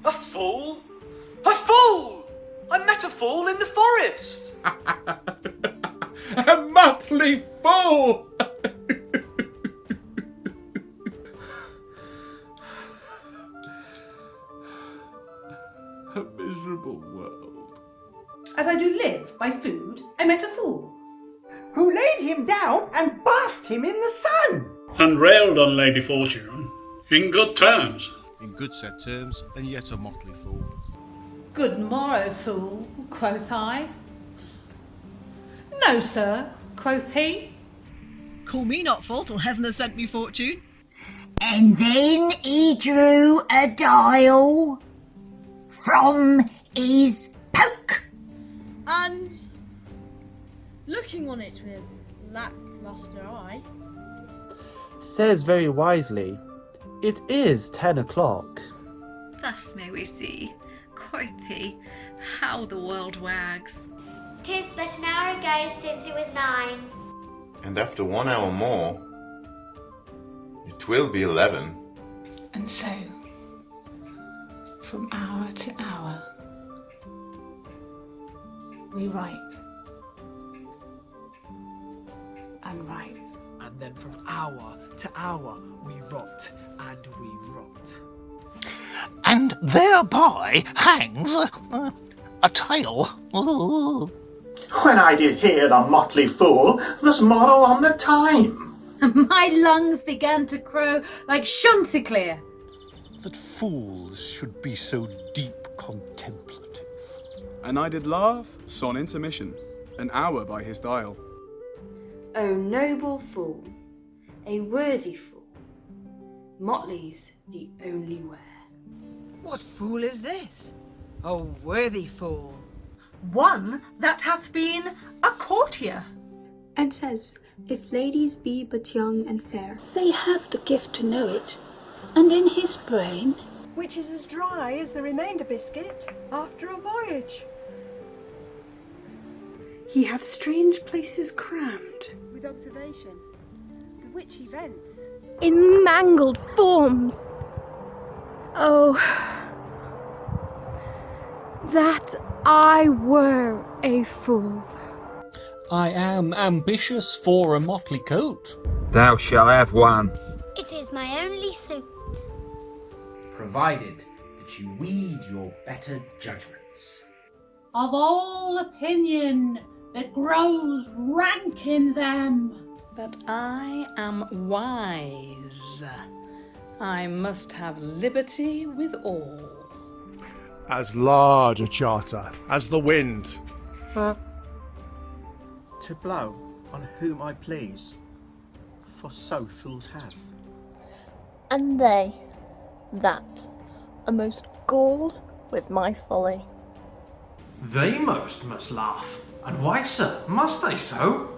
A fool? A fool! I met a fool in the forest. A motley fool! A miserable world. As I do live by food, I met a fool. Who laid him down and basked him in the sun. And railed on Lady Fortune in good terms. In good said terms, and yet a motley fool. Good morrow, fool, quoth I. No, sir, quoth he. Call me not fool till heaven has sent me fortune. And then he drew a dial from his poke. And looking on it with lacklustre eye, says very wisely, it is 10 o'clock. Thus may we see, quoth he, how the world wags. 'Tis but an hour ago since it was 9. And after 1 hour more, it will be 11. And so, from hour to hour, we write and write. And then from hour to hour we rot and we rot. And thereby hangs a tale. Ooh. When I did hear the motley fool, thus model on the time. My lungs began to crow like Chanticleer. That fools should be so deep contemplative. And I did laugh, son intermission, an hour by his dial. O noble fool, a worthy fool, motley's the only wear. What fool is this? A worthy fool. One that hath been a courtier. And says, if ladies be but young and fair, they have the gift to know it, and in his brain, which is as dry as the remainder biscuit after a voyage. he hath strange places crammed with observation, the which events in mangled forms. Oh, that I were a fool. I am ambitious for a motley coat. Thou shalt have one. It is my only suit. Provided that you weed your better judgments. Of all opinion that grows rank in them. But I am wise. I must have liberty with all. As large a charter as the wind. To blow on whom I please, for so fools have. And they, that, are most galled with my folly. They most must laugh, and why, sir, must they so?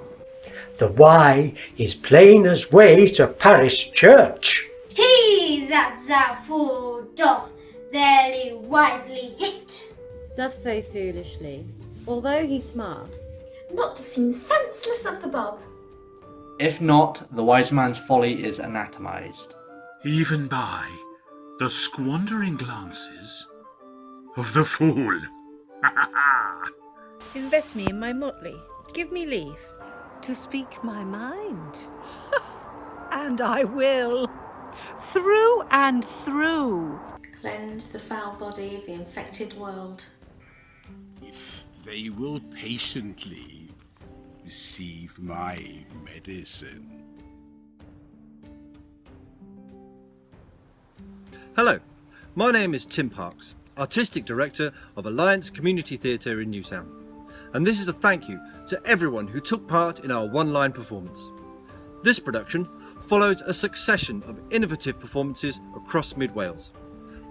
The why is plain as way to parish church. He that thou fool doth verily wisely hit. Doth though foolishly, although he smart, not to seem senseless of the bob. If not, the wise man's folly is anatomized. Even by the squandering glances of the fool. Invest me in my motley. Give me leave. To speak my mind. And I will. Through and through. Cleanse the foul body of the infected world. If they will patiently receive my medicine. Hello, my name is Tim Parks, Artistic Director of Alliance Community Theatre in Newtown, and this is a thank you to everyone who took part in our ONeLINE performance. This production follows a succession of innovative performances across Mid-Wales.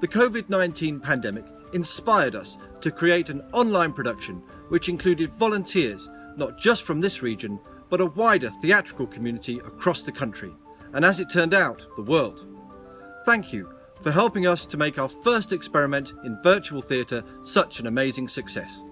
The COVID-19 pandemic inspired us to create an online production which included volunteers not just from this region, but a wider theatrical community across the country, and as it turned out, the world. Thank you for helping us to make our first experiment in virtual theatre such an amazing success.